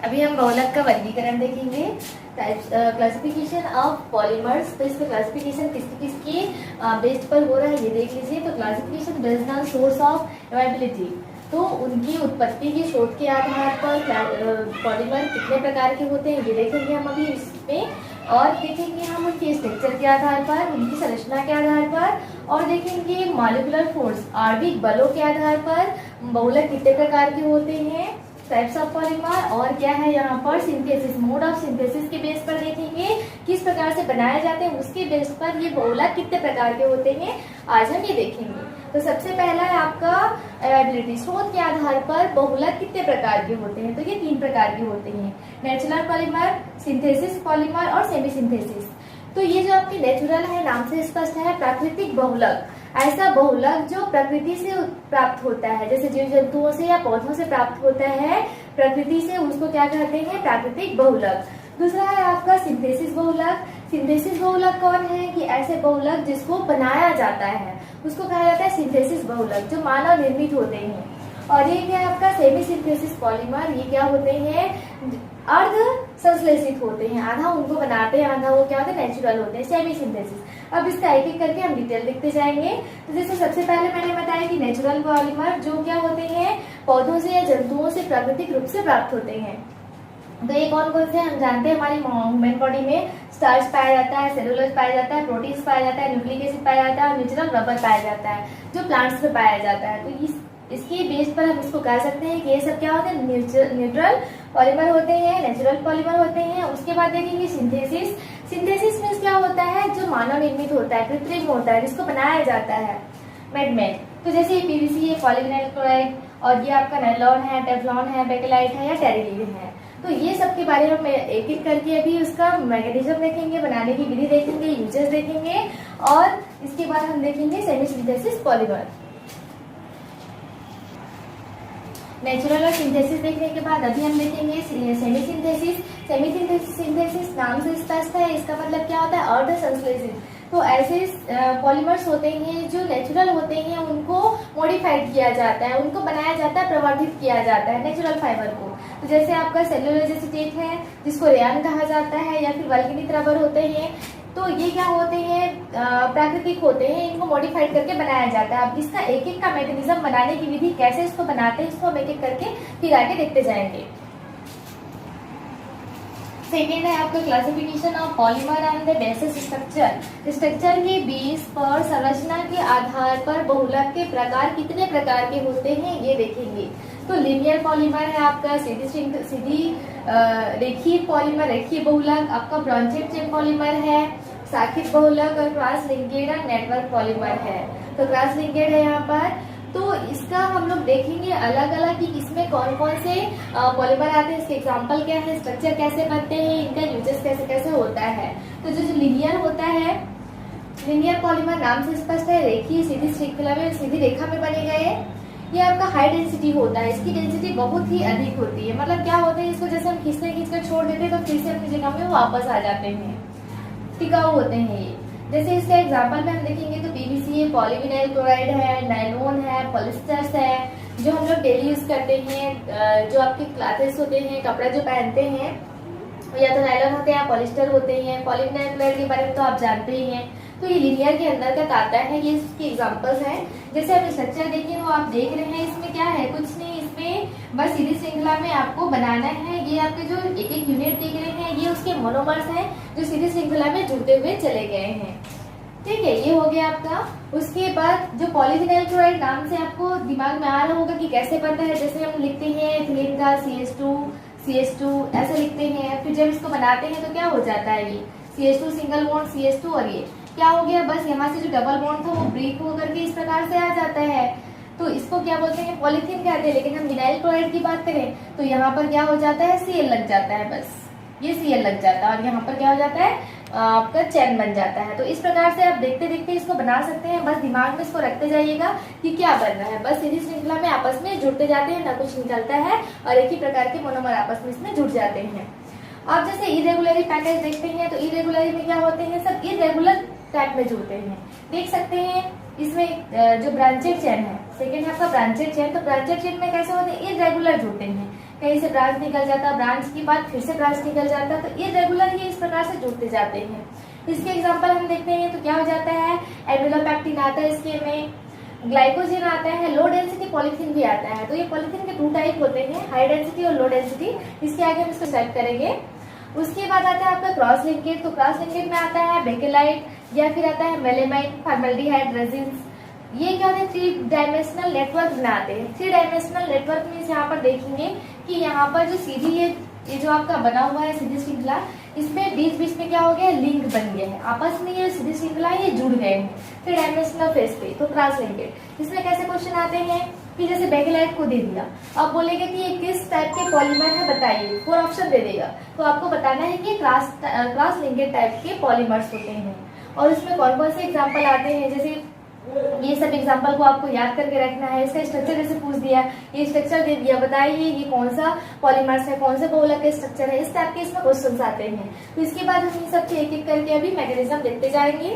अभी हम बहुलक का वर्गीकरण देखेंगे। Classification of polymers. तो इसका क्लासिफिकेशन किसके बेस्ड पर हो रहा है ये देख लीजिए। तो classification based on source of availability, तो उनकी उत्पत्ति के स्रोत के आधार पर पॉलीमर कितने प्रकार के होते हैं ये देखेंगे हम अभी इसमें। और देखेंगे हम उनके स्ट्रक्चर के आधार पर, उनकी संरचना के आधार पर, और देखेंगे मॉलिक्यूलर फोर्स आणविक बलों के आधार पर बहुलक कितने प्रकार के होते हैं, टाइप्स ऑफ पॉलीमर, और क्या है यहाँ पर सिंथेसिस, मोड ऑफ सिंथेसिस के बेस पर देखेंगे किस प्रकार से बनाए जाते हैं, उसके बेस पर ये बहुलक कितने प्रकार के होते हैं आज हम ये देखेंगे। तो सबसे पहला है आपका अवेबिलिटी, स्रोत के आधार पर बहुलक कितने प्रकार के होते हैं। तो ये 3 प्रकार के होते हैं, नेचुरल पॉलीमर, सिंथेसिस पॉलीमर और सेमी सिंथेसिस। तो ये जो आपके नेचुरल है नाम से स्पष्ट है, प्राकृतिक बहुलक, ऐसा बहुलक जो प्रकृति से प्राप्त होता है, जैसे जीव जंतुओं से या पौधों से प्राप्त होता है प्रकृति से, उसको क्या कहते हैं, प्राकृतिक बहुलक। दूसरा है आपका सिंथेसिस बहुलक। सिंथेसिस बहुलक कौन है कि ऐसे बहुलक जिसको बनाया जाता है उसको कहा जाता है सिंथेसिस बहुलक, जो मानव निर्मित होते हैं। और ये क्या है आपका सेमी सिंथेसिस पॉलीमर, ये क्या होते हैं, अर्ध संश्लेषित होते हैं, आधा उनको बनाते हैं, आधा वो क्या होते हैं, नेचुरल होते हैं, सेमी सिंथेसिस। अब इसका एक एक करके हम डिटेल देखते जाएंगे। तो जैसे सबसे पहले मैंने बताया कि नेचुरल पॉलीमर जो क्या होते हैं, पौधों से या जंतुओं से प्राकृतिक रूप से प्राप्त होते हैं। तो ये कौन कौन से हम जानते हैं, हमारी ह्यूमन बॉडी में स्टार्च पाया जाता है, सेलुलोज पाया जाता है, प्रोटीन्स पाया जाता है, न्यूक्लिक एसिड पाया जाता है और नेचुरल रबर पाया जाता है जो प्लांट्स में पाया जाता है। तो इसके बेस पर हम इसको कह सकते हैं कि ये सब क्या होते हैं, न्यूट्रल पॉलीमर होते हैं, नेचुरल पॉलीमर होते हैं। उसके बाद देखेंगे सिंथेसिस। सिंथेसिस में क्या होता है, जो मानव निर्मित होता है, कृत्रिम होता है, जिसको बनाया जाता है मैड। तो जैसे पीवीसी है, पॉलीविनाइल क्लोराइड, और ये आपका नायलॉन है, टेफ्लॉन है, बेकेलाइट है या टेरिलिन है। तो ये सब के बारे में एक एक करके अभी उसका मैकेनिज्म देखेंगे, बनाने की विधि देखेंगे, यूजेस देखेंगे, और इसके बाद हम देखेंगे सेमी सिंथेसिस पॉलीमर। नेचुरल और सिंथेसिस देखने के बाद अभी हम देखेंगे सेमी सिंथेसिस। सेमी सिंथेसिस नाम से स्पष्ट है, इसका मतलब क्या होता है, अर्ध संश्लेषित। तो ऐसे पॉलीमर्स होते हैं जो नेचुरल होते हैं, उनको मॉडिफाइड किया जाता है, उनको बनाया जाता है, प्रवर्धित किया जाता है नेचुरल फाइबर को। तो जैसे आपका सेलुलोज एसीटेट है जिसको रेयान कहा जाता है, या फिर वल्केनिक रबर होते हैं। तो ये क्या होते हैं, प्राकृतिक होते हैं, इनको मॉडिफाइड करके बनाया जाता है। अब इसका एक एक का मैकेनिज्म, बनाने की विधि, कैसे इसको बनाते हैं, इसको हम एक एक करके फिर आगे देखते जाएंगे। सेकेंड है आपका classification of polymer on the basis structure. Structure के बेस पर, संरचना के आधार पर बहुलक के प्रकार कितने प्रकार के होते हैं ये देखेंगे। तो लीनियर पॉलीमर है आपका, सीधी रेखीय पॉलीमर, रेखीय बहुलक, आपका ब्रांचेड चेन पॉलीमर है, शाखित बहुलक, और क्रॉस लिंकेड और नेटवर्क पॉलीमर है। तो क्रॉस लिंकेड है यहाँ पर। तो इसका हम लोग देखेंगे अलग अलग कि इसमें कौन कौन से पॉलीमर आते हैं, इसके एग्जांपल क्या है, स्ट्रक्चर कैसे बनते हैं, इनका यूजेस कैसे कैसे होता है। तो जो लीनियर होता है, लीनियर पॉलीमर नाम से स्पष्ट है, रेखीय सीधी श्रृंखला में, सीधी रेखा में बने गए। ये आपका हाई डेंसिटी होता है, इसकी डेंसिटी बहुत ही अधिक होती है। मतलब क्या होता है, इसको जैसे हम खींचकर छोड़ देते हैं तो फिर से अपनी जगह में वापस आ जाते हैं, टिकाऊ होते हैं ये। जैसे इसका एग्जांपल में हम देखेंगे तो पीवीसी है, पॉलीविनाइल क्लोराइड है, नायलॉन है, पॉलिस्टर्स है, जो हम लोग डेली यूज करते हैं, जो आपके क्लॉथेस होते हैं, कपड़ा जो पहनते हैं, या तो नायलॉन होते हैं या पॉलिस्टर होते हैं। पॉलीविनाइल क्लोराइड के बारे में तो आप जानते ही हैं। तो ये लीनियर के अंदर का आता है, ये इसके एग्जांपल्स हैं। जैसे हम स्ट्रक्चर देखें तो आप देख रहे हैं इसमें क्या है, कुछ नहीं, इसमें बस सीधी श्रृंखला में आपको बनाना है। ये आपके जो एक एक यूनिट देख रहे हैं ये उसके मोनोमर्स हैं जो सीधी श्रृंखला में जुड़ते हुए चले गए हैं। ठीक है, ये हो गया आपका। उसके बाद जो पॉलीविनाइल क्लोराइड नाम से आपको दिमाग में आ रहा होगा कि कैसे बनता है, जैसे हम लिखते हैं एथिलीन का CH2 ऐसे लिखते हैं। फिर जब इसको बनाते हैं तो क्या हो जाता है, ये CH2 सिंगल बॉन्ड CH2, और ये क्या हो गया, बस यहाँ से जो डबल बॉन्ड था वो ब्रेक होकर के इस प्रकार से आ जाता है। तो इसको क्या बोलते हैं, पॉलीथीन कहते हैं। लेकिन हम विनाइल क्लोराइड की बात करें तो यहाँ पर क्या हो जाता है, Cl लग जाता है, बस ये Cl लग जाता है, और यहाँ पर क्या हो जाता है, आपका चैन बन जाता है। तो इस प्रकार से आप देखते देखते इसको बना सकते हैं। बस दिमाग में इसको रखते जाइएगा कि क्या बन रहा है। बस सीधी श्रृंखला में आपस में जुड़ते जाते हैं, ना कुछ निकलता है, और एक ही प्रकार के मोनोमर आपस में इसमें जुड़ जाते हैं। अब जैसे इरेगुलरी पैकेज देखते हैं तो इरेगुलरी में क्या होते हैं, सब इरेगुलर टाइप में जुड़ते हैं। देख सकते हैं इसमें जो ब्रांचेड चेन है, सेकेंड है आपका ब्रांचेड चेन। तो ब्रांचेड चेन में कैसे होते हैं, इरेगुलर जुड़ते हैं। कहीं से ब्रांच निकल जाता, ब्रांच के बाद फिर से ब्रांच निकल जाता, तो ये रेगुलर ये इस प्रकार से जुड़ते जाते हैं। इसके एग्जाम्पल हम देखते हैं तो क्या हो जाता है, एमिलोपेक्टिन आता है, इसके में ग्लाइकोजन आता है, लो डेंसिटी पॉलीथीन भी आता है। तो ये पॉलीथीन के 2 टाइप होते हैं, हाई डेंसिटी और लो डेंसिटी। इसके आगे हम इसको सेट करेंगे। उसके बाद आता है आपका क्रॉस लिंकेज। तो क्रॉस लिंकेज में आता है बेकेलाइट या फिर आता है मेलेमाइन, फॉर्मल्डिहाइड रेजिन्स। ये क्या होता है, 3 डायमेंशनल नेटवर्क बनाते हैं। 3 डायमेंशनल नेटवर्क में यहाँ पर देखेंगे कि यहाँ पर जो सीधी ये जो आपका बना हुआ है सीधी श्रृंखला, इसमें बीच बीच में क्या हो गया, लिंक बन गया है, आपस में ये सीधी श्रृंखला ये जुड़ गए हैं 3 डायमेंशनल फेस पे। तो क्रॉस लिंकेज इसमें कैसे क्वेश्चन आते हैं कि जैसे बेकेलाइट को दे दिया, अब बोलेगा कि ये किस टाइप के पॉलीमर है बताइए, 4 ऑप्शन दे देगा, तो आपको बताना है कि क्रॉस लिंकेज टाइप के पॉलीमर्स होते हैं। और इसमें कौन कौन से एग्जाम्पल आते हैं, जैसे ये सब एग्जाम्पल को आपको याद करके रखना है। इसका स्ट्रक्चर जैसे पूछ दिया, ये स्ट्रक्चर दे दिया, बताइए ये कौन सा पॉलीमर्स है, कौन से बहुलक के स्ट्रक्चर है, इस टाइप के इसमें क्वेश्चंस आते हैं। तो इसके बाद हम इन सब एक एक करके अभी मैकेनिज्म देखते जाएंगे।